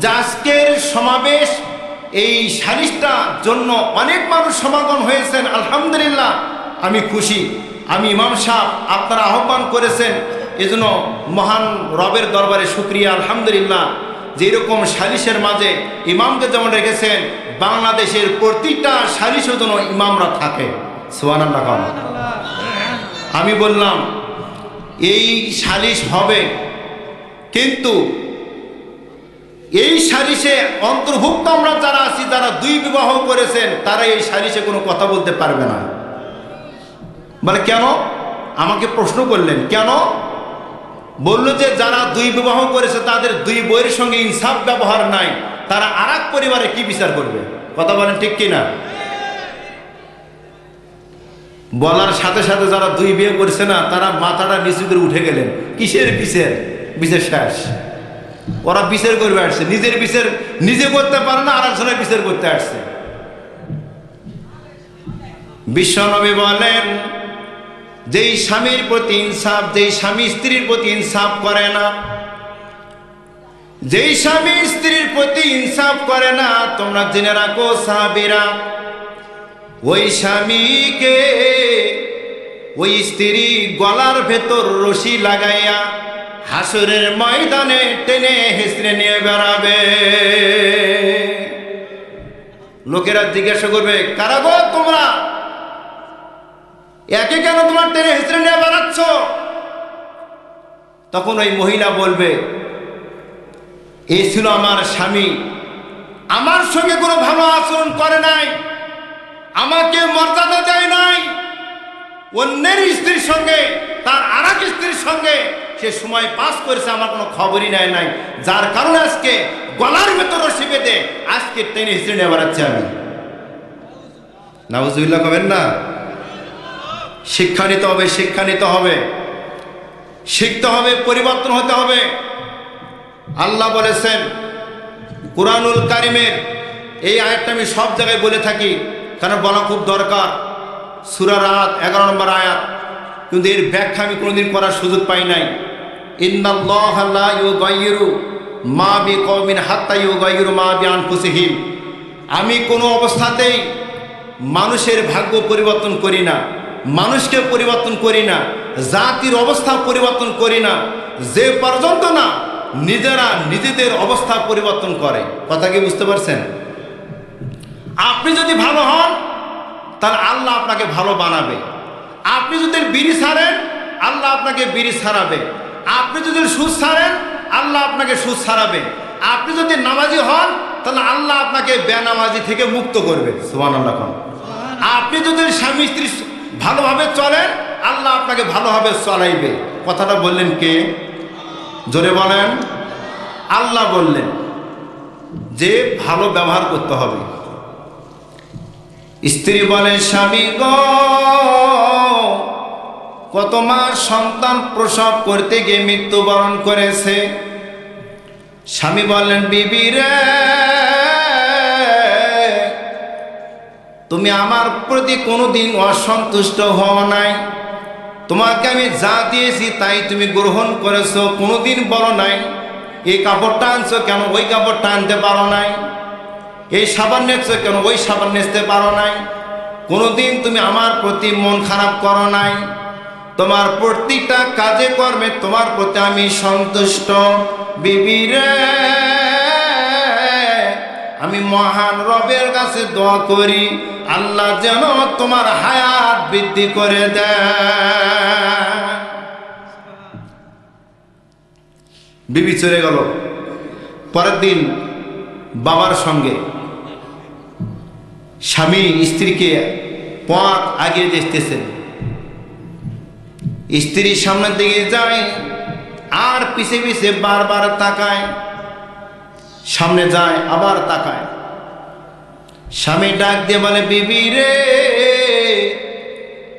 A: যে আজকের সমাবেশ, এই সালিশটার জন্য অনেক মানুষ সমাগম হয়েছেন, আলহামদুলিল্লাহ আমি খুশি। আমি ইমাম সাহেব আপনারা আহ্বান করেছেন, এজন্য মহান রবের দরবারে শুকরিয়া, আলহামদুলিল্লাহ। যে এরকম সালিশের মাঝে ইমামকে যেমন রেখেছেন, বাংলাদেশের প্রতিটা সালিশের জন্য ইমামরা থাকে। সুবহানাল্লাহ। আমি বললাম এই সালিশ হবে, কিন্তু এই সালিশে অন্তর্ভুক্ত আমরা যারা আছি, যারা দুই বিবাহ করেছেন, তারা এই সালিশে কোনো কথা বলতে পারবে না। বলে কেন? আমাকে প্রশ্ন করলেন কেন? বলল যে যারা দুই বিবাহ করেছে তাদের দুই বইয়ের সঙ্গে ইনসাফ ব্যবহার নাই, তারা আর এক পরিবারে কি বিচার করবে? কথা বলেন ঠিক কিনা? বলার সাথে সাথে যারা দুই বিয়ে করেছে না, তারা মাথাটা নিচু করে উঠে গেলেন। কিসের বিচার? বিচার শেষ। ওরা বিচার করবে আসছে, নিজের বিচার নিজে করতে পারে না, আর একজনের বিচার করতে আসছে। বিশ্বনবী বলেন, যেই স্বামীর প্রতি ইনসাফ, যেই স্বামী স্ত্রীর প্রতি ইনসাফ করে না, যেই স্বামী স্ত্রীর প্রতি ইনসাফ করে না, তোমরা জেনে রাখো সাহাবীরা, ওই স্বামীকে ওই স্ত্রী গলার ভেতর রশি লাগাইয়া হাসরের ময়দানে টেনে হেসড়ে নিয়ে বেড়াবে। লোকেরা জিজ্ঞাসা করবে, কারা গো তোমরা, একে কেন তোমার টেনে হেসড়ে নিয়ে বেড়াচ্ছ? তখন ওই মহিলা বলবে, এই ছিল আমার স্বামী, আমার সঙ্গে কোনো ভালো আচরণ করে নাই, আমাকে মর্যাদা দেয় নাই, অন্যের স্ত্রীর সঙ্গে, তার আর এক স্ত্রীর সঙ্গে সে সময় পাস করেছে, আমার কোনো খবরই নেয় নাই, যার কারণে আজকে গলার ভেতর রশি বেঁধে আজকে টেনে হিসেবে নিয়ে বেড়াচ্ছি আমি। নাউজুবিল্লাহ কবেন না? শিক্ষা নিতে হবে, শিক্ষা নিতে হবে, শিখতে হবে, পরিবর্তন হতে হবে। আল্লাহ বলেছেন কুরআনুল কারিমের এই আয়াতটা আমি সব জায়গায় বলে থাকি, কারণ বলা খুব দরকার। সূরা রাত 11 নম্বর আয়াত, কিন্তু এর ব্যাখ্যা আমি কোনোদিন করার সুযোগ পাই নাই। ইন্নাল্লাহা লা ইউগাইয়িরু মা বিকওমিন হাত্তা ইউগাইয়িরু মা বিআনফুসিহিম। আমি কোনো অবস্থাতেই মানুষের ভাগ্য পরিবর্তন করি না, মানুষকে পরিবর্তন করি না, জাতির অবস্থা পরিবর্তন করি না, যে পর্যন্ত না নিজেরা নিজেদের অবস্থা পরিবর্তন করে। কথা কি বুঝতে পারছেন? আপনি যদি ভালো হন, তাহলে আল্লাহ আপনাকে ভালো বানাবে। আপনি যদি বিড়ি ছাড়েন, আল্লাহ আপনাকে বিড়ি ছাড়াবে। আপনি যদি সুদ ছাড়েন, আল্লাহ আপনাকে সুদ ছাড়াবে। আপনি যদি নামাজি হন, তাহলে আল্লাহ আপনাকে বেনামাজি থেকে মুক্ত করবে। সুবহানাল্লাহ। আপনি যদি স্বামী স্ত্রী ভালোভাবে চলেন, আল্লাহ আপনাকে ভালোভাবে চলাইবে। কথাটা বললেন কে? জোরে বলেন। আল্লাহ বললেন যে ভালো ব্যবহার করতে হবে। স্ত্রী বলে, স্বামী গো, কত মাস সন্তান প্রসব করতে গিয়ে মৃত্যুবরণ করেছে। স্বামী বললেন, বিবি রে, তুমি আমার প্রতি কোনোদিন অসন্তুষ্ট হও নাই, তোমাকে আমি যা দিয়েছি তাই তুমি গ্রহণ করেছো, কোনোদিন বলো নাই এই কাপড়টা আনছো কেন, ওই কাপড়টা আনতে পারো নাই, এই সাবান নেছো কেন, ওই সাবান নেচতে পারো নাই, কোনোদিন তুমি আমার প্রতি মন খারাপ করো নাই, তোমার প্রত্যেকটা কাজে কর্মে তোমার প্রতি আমি সন্তুষ্ট। বিবি রে, আমি মহান রবের কাছে দোয়া করি, আল্লাহ যেন তোমার হায়াত বৃদ্ধি করে দেয়। বিবি চলে গেল। পরের দিন বাবার সঙ্গে স্বামী স্ত্রীকে পথ আগিয়ে দেখতেছেন। স্ত্রীর সামনের দিকে যায় আর পিছে পিছে বারবার তাকায়, সামনে যায় আবার তাকায়। স্বামী ডাক দিয়ে বলে, বিবি রে,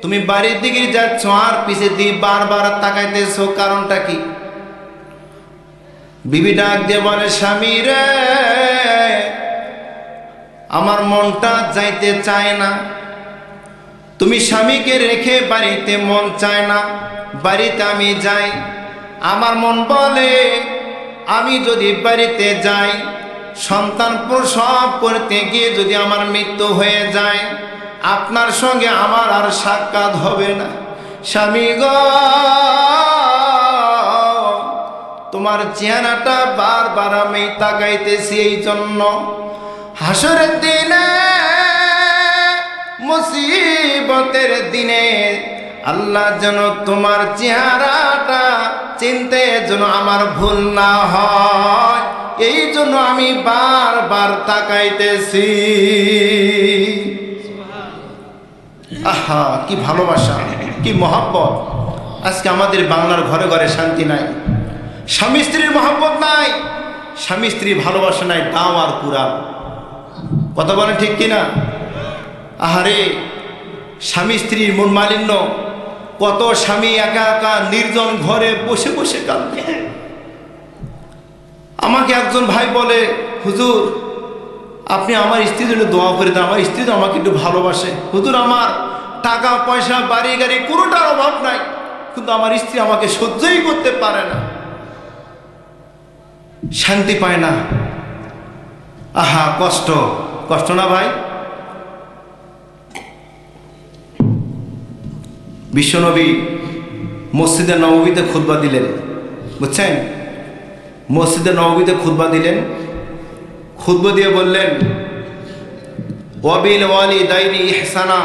A: তুমি বাড়ির দিকে যাচ্ছ আর পিছে দিয়ে বারবার তাকাইতেছো, কারণটা কি? বিবি ডাক দিয়ে বলে, স্বামী রে, আমার মনটা যাইতে চায় না। তুমি স্বামীকে রেখে বাড়িতে মন চায় না, বাড়িতে আমি যাই, আমার মন বলে আমি যদি বাড়িতে যাই, সন্তান প্রসব করতে গিয়ে যদি আমার মৃত্যু হয়ে যায়, আপনার সঙ্গে আমার আর সাক্ষাৎ হবে না। স্বামী গো, তোমার চেহারাটা বারবার আমি তাকাইতেছি, এই জন্য হাসরের দিনে, মুসিবতের দিনে আল্লাহ যেন তোমার চেহারাটা চিনতে যেন আমার ভুল না হয়, এই জন্য আমি বারবার তাকাইতেছি। আহা, কি ভালোবাসা, কি মহব্বত! আজকে আমাদের বাংলার ঘরে ঘরে শান্তি নাই, স্বামী স্ত্রীর মহব্বত নাই, স্বামী স্ত্রীর ভালোবাসা নাই, দাও আর কুড়াল। কথা বলেন ঠিক কিনা? আহারে, স্বামী স্ত্রীর মন মালিন্য, কত স্বামী একা একা নির্জন ঘরে বসে বসে কাঁদে। আমাকে একজন ভাই বলে, হুজুর আপনি আমার স্ত্রীর জন্য দোয়া করে দেন, আমার স্ত্রী তো আমাকে একটু ভালোবাসে। হুজুর আমার টাকা পয়সা বাড়ি গাড়ি কোনোটার অভাব নাই, কিন্তু আমার স্ত্রী আমাকে সহ্যই করতে পারে না, শান্তি পায় না। আহা, কষ্ট, কষ্ট না ভাই? বিশ্বনবী মসজিদে নববীতে খুতবা দিলেন, বুঝছেন? মসজিদে নববীতে খুতবা দিলেন, খুতবা দিয়ে বললেন, ওয়াবিল ওয়ালিদাইনি ইহসানা,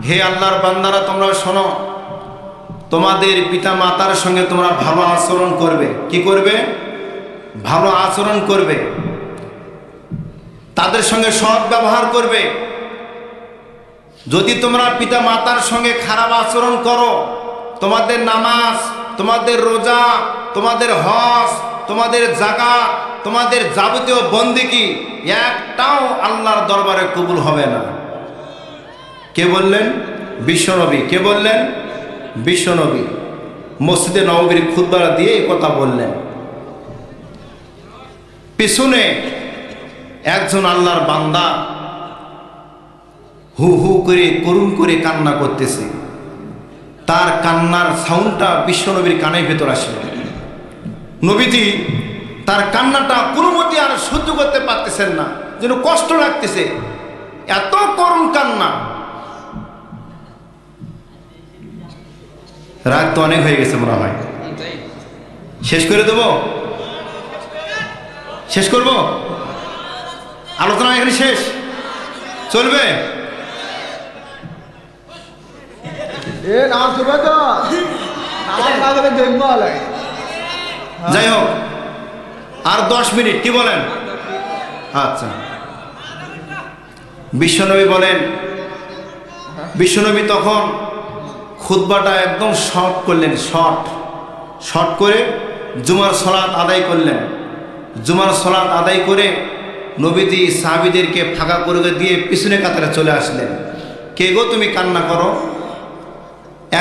A: হে আল্লাহর বান্দারা তোমরা শোনো, তোমাদের পিতা মাতার সঙ্গে তোমরা ভালো আচরণ করবে। কি করবে? ভালো আচরণ করবে, তাদের সঙ্গে সৎ ব্যবহার করবে। যদি তোমরা পিতা মাতার সঙ্গে খারাপ আচরণ করো, তোমাদের নামাজ, তোমাদের রোজা, তোমাদের হজ, তোমাদের যাকাত, তোমাদের যাবতীয় বন্দেগী একটাও আল্লাহর দরবারে কবুল হবে না। কে বললেন? বিশ্বনবী। কে বললেন? বিশ্বনবী মসজিদে নববীর খুতবা দিয়ে এই কথা বললেন। পিছনে একজন আল্লাহর বান্দা হু হু করে করুণ করে কান্না করতেছে, তার কান্নার সাউন্ডটা বিশ্বনবীর কানের ভেতর আসলো। নবীজি তার কান্নাটা কোনো মতে আর সহ্য করতে পারতেছেন না, যেন কষ্ট লাগতেছে, এত করুণ কান্না। রাত তো অনেক হয়ে গেছে মনে হয়, শেষ করে দেব? শেষ করব? আলোচনা এখানে শেষ? চলবে? যাই হোক, আর 10 মিনিট, কি বলেন? আচ্ছা। বিশ্বনবী বলেন, বিশ্বনবী তখন খুতবাটা একদম শর্ট করলেন, শর্ট করে জুমার সালাত আদায় করলেন। জুমার সালাত আদায় করে নবীজি সাহাবীদেরকে ফাঁকা করে দিয়ে পিছনে কাতারে চলে আসলেন। কে গো তুমি কান্না করো?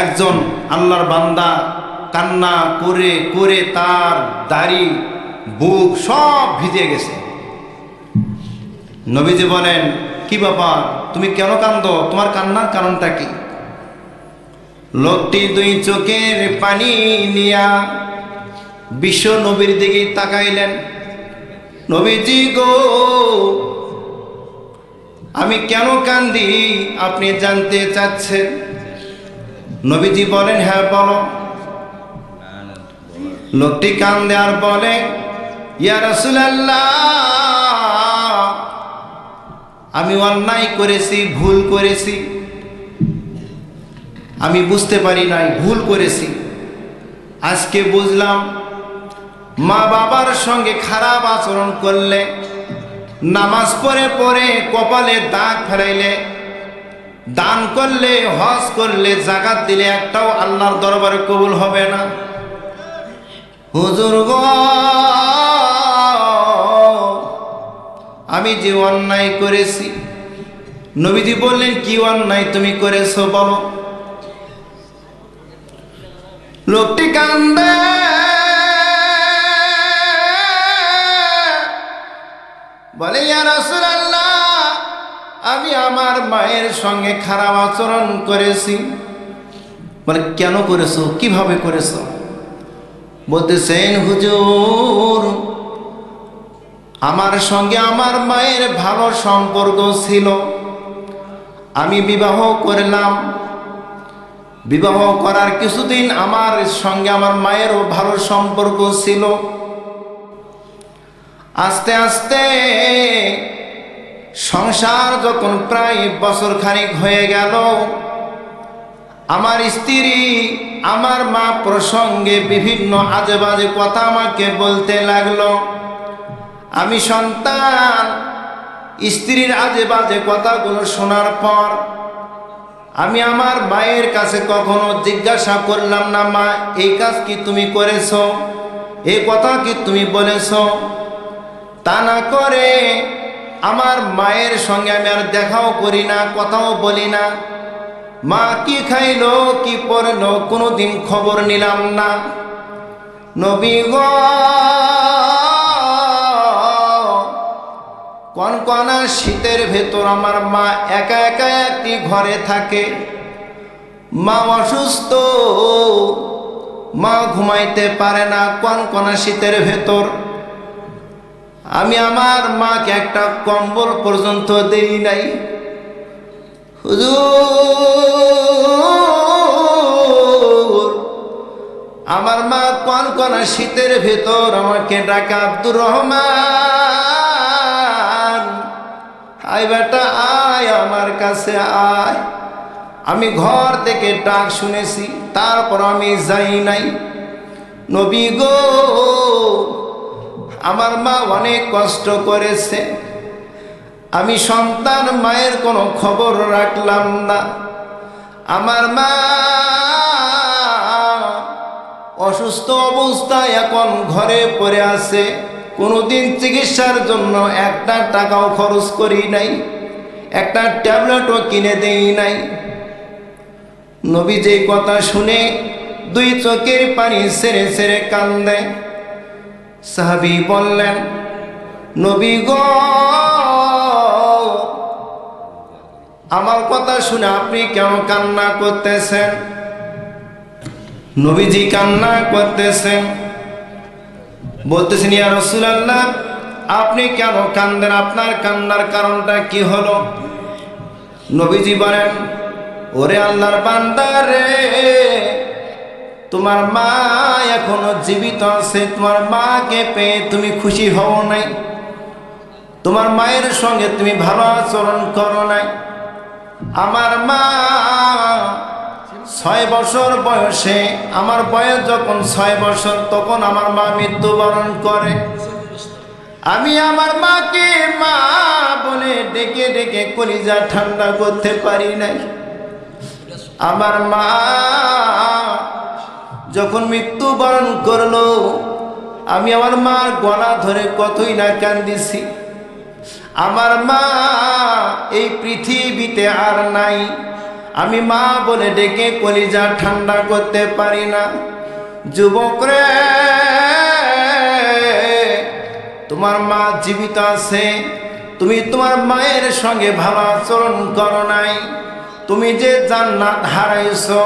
A: একজন আল্লাহর বান্দা কান্না করে করে তার দাড়ি, বুক সব ভিজে গেছে। নবীজি বলেন, কি ব্যাপার, তুমি কেন কান্দো? তোমার কান্নার কারণটা কি? লোকটি 2 চোখের পানি নিয়া বিশ্ব নবীর দিকে তাকাইলেন। নবীজি গো, আমি কেন কান্দি আপনি জানতে চাচ্ছেন? নবীজি বলেন, হ্যাঁ বলো। লোকটি কান্দে আর বলে, ইয়া রাসূলুল্লাহ, আমি অন্যায় করেছি, ভুল করেছি, আমি বুঝতে পারি নাই, ভুল করেছি। আজকে বুঝলাম, মা বাবার সঙ্গে খারাপ আচরণ করলে, নামাজ পড়ে পড়ে কপালে দাগ ফেলাইলে, দান করলে, হজ করলে, যাকাত দিলে একটাও আল্লাহর দরবারে কবুল হবে না। হুজুর গো, আমি যে অন্যায় করেছি। নবীজি বললেন, কি অন্যায় তুমি করেছো বলো? লোকটি কান্দে, বলে, ইয়া রাসূলুল্লাহ, আমি আমার মায়ের সঙ্গে খারাপ আচরণ করেছি। মানে কেন করেছো, কিভাবে করেছো? বলতেছেন হুজুর, আমার সঙ্গে আমার মায়ের ভালো সম্পর্ক ছিল। আমি বিবাহ করলাম, বিবাহ করার কিছুদিন আমার সঙ্গে আমার মায়েরও ভালো সম্পর্ক ছিল। আস্তে আস্তে সংসার যখন প্রায় বছর খানিক হয়ে গেল, আমার স্ত্রী আমার মা প্রসঙ্গে বিভিন্ন আজে বাজে কথা আমাকে বলতে লাগলো। আমি সন্তান স্ত্রীর আজে বাজে কথাগুলো শোনার পর আমি আমার মায়ের কাছে কখনো জিজ্ঞাসা করলাম না, মা এই কাজ কি তুমি করেছো, এই কথা কি তুমি বলেছো? তা না করে আমার মায়ের সঙ্গে আমি আর দেখাও করি না, কথাও বলি না। মা কি খাইলো, কি পরলো, কোনোদিন খবর নিলাম না। নবী গো, কনকনা শীতের ভেতর আমার মা একা একা একটি ঘরে থাকে। মা অসুস্থ, মা ঘুমাইতে পারে না কনকনা শীতের ভেতর। আমি আমার মাকে একটা কম্বল পর্যন্ত দেই নাই। হুজুর, আমার মা কনকনা শীতের ভেতর আমাকে ডাকে, আব্দুর রহমান, আয় বেটা আয়, আমার কাছে আয়। আমি ঘর থেকে ডাক শুনেছি, তারপর আমি যাই নাই। নবী গো, আমার মা অনেক কষ্ট করেছে। আমি সন্তান মায়ের কোনো খবর রাখলাম না। আমার মা অসুস্থ অবস্থায় এখন ঘরে পড়ে আছে। কোনোদিন চিকিৎসার জন্য একটা টাকাও খরচ করি নাই, একটা ট্যাবলেটও কিনে দেই নাই। নবী যেই কথা শুনে দুই চোখের পানি ছেড়ে ছেড়ে কান্দে। সাহাবী বললেন, নবী গো, আমার কথা শুনে আপনি কেন কান্না করতেছেন? নবীজি কান্না করতেছেন, বলতেছেন, ইয়া রাসূলুল্লাহ, আপনি কেন কান্দেন? আপনার কান্নার কারণটা কি হলো? নবীজি বলেন, ওরে আল্লাহর বান্দা রে, তোমার মা এখনো জীবিত আছে। তোমার মাকে পেয়ে তুমি খুশি হও নাই, তোমার মায়ের সঙ্গে তুমি ভালো আচরণ করো নাই। আমার মা 6 বছর বয়সে, আমার বয়স যখন 6 বছর, তখন আমার মা মৃত্যুবরণ করে। আমি আমার মাকে মা বলে ডেকে ডেকে কলিজা ঠান্ডা করতে পারি নাই। আমার মা যখন মৃত্যুবরণ করলো, আমি আমার মার গলা ধরে কতই না কান্দিছি। আমার মা এই পৃথিবীতে আর নাই। আমি মা বলে ডেকে কলিজা ঠান্ডা করতে পারি না। যুবক রে, তোমার মা জীবিত আছে, তুমি তোমার মায়ের সঙ্গে ভালো আচরণ করো নাই। তুমি যে জান্নাত হারাইছো,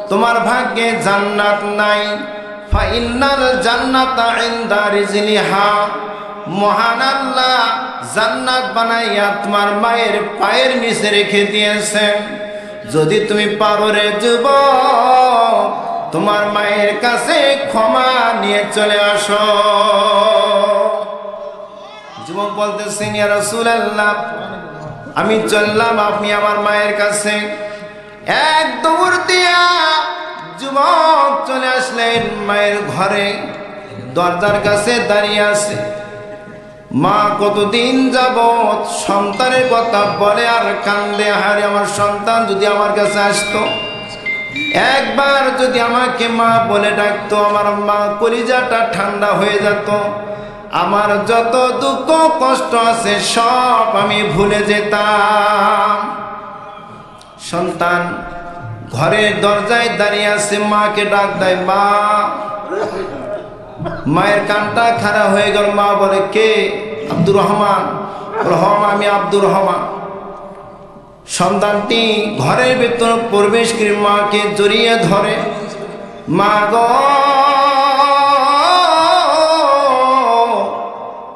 A: তোমার ভাগ্যে জান্নাত নাই। ফাইন্নাল জান্নাতা ইনদা রিজলিহা, মহান আল্লাহ জান্নাত বানাইয়া তোমার মায়ের পায়ের নিচে রেখে দিয়েছেন। যদি তুমি পারো রে যুবক, তোমার মায়ের কাছে ক্ষমা নিয়ে চলে আসো। যুবক বলতেছেন, ইয়া রাসূলুল্লাহ, আমি চললাম আপনি আমার মায়ের কাছে। এক দৌড় দিয়া যুবক চলে আসলেন মায়ের ঘরে, দরজার কাছে দাঁড়িয়ে আছে। মা কতদিন যাবৎ সন্তানের কথা বলে আর কান্দে। হারে আমার সন্তান যদি আমার কাছে আসতো, একবার যদি আমাকে মা বলে ডাকতো, আমার মা কলিজাটা ঠান্ডা হয়ে যেত। আমার যত দুঃখ কষ্ট আছে সব আমি ভুলে যেতাম। সন্তান ঘরের দরজায় দাঁড়িয়ে আছে, মাকে ডাক দেয়, মা। মায়ের কানটা খারাপ হয়ে গেল। মা বলে, কে? আব্দুর রহমান। আমি আব্দুর রহমান। সন্তানটি ঘরের ভেতর প্রবেশ করে মাকে জড়িয়ে ধরে, মা গো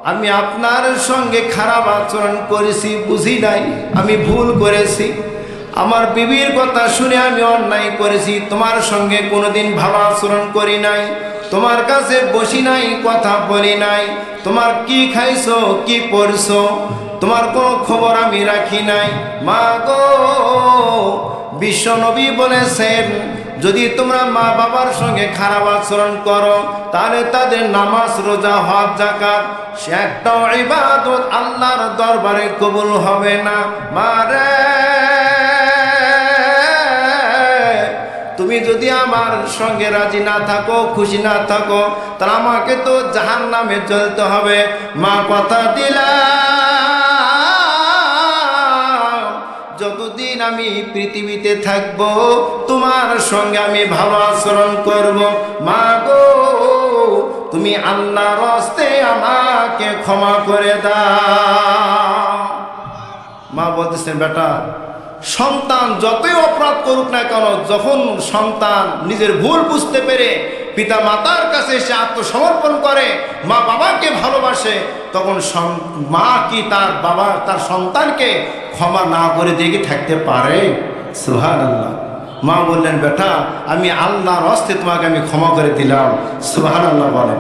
A: আমি আপনার সঙ্গে খারাপ আচরণ করেছি, বুঝি নাই, আমি ভুল করেছি, আমার বিবির কথা শুনে আমি অন্যায় করেছি, তোমার সঙ্গে কোনোদিন ভালো আচরণ করি নাই, তোমার কাছে বসি নাই, কথা বলি নাই, তোমার কি খাইছো কি পরছো তোমার কোনো খবর আমি রাখি নাই। মা গো বিশ্বনবী বলেছেন যদি তোমরা মা বাবার সঙ্গে খারাপ আচরণ করো তাহলে তাদের নামাজ রোজা হজ যাকাত সে একটা ইবাদত আল্লাহর দরবারে কবুল হবে না। মারে তুমি যদি আমার সঙ্গে রাজি না থাকো, খুশি না থাকো, তাহলে আমাকে তো জাহান্নামে জ্বলতে হবে। মা কথা দিলাম যতদিন আমি পৃথিবীতে থাকবো তোমার সঙ্গে আমি ভালো আচরণ করব। মা গো তুমি আল্লাহর হস্তে আমাকে ক্ষমা করে দাও। মা বলতেছেন বেটা সন্তান যতই অপরাধ করুক না কেন, যখন সন্তান নিজের ভুল বুঝতে পেরে পিতা মাতার কাছে এসে আত্মসমর্পণ করে, মা বাবাকে ভালোবাসে, তখন মা কি তার সন্তানকে ক্ষমা না করে দিয়ে থাকতে পারে? সুবহানাল্লাহ। মা বললেন বেটা আমি আল্লাহর হস্তে তোমাকে আমি ক্ষমা করে দিলাম। সুবহানাল্লাহ বলেন।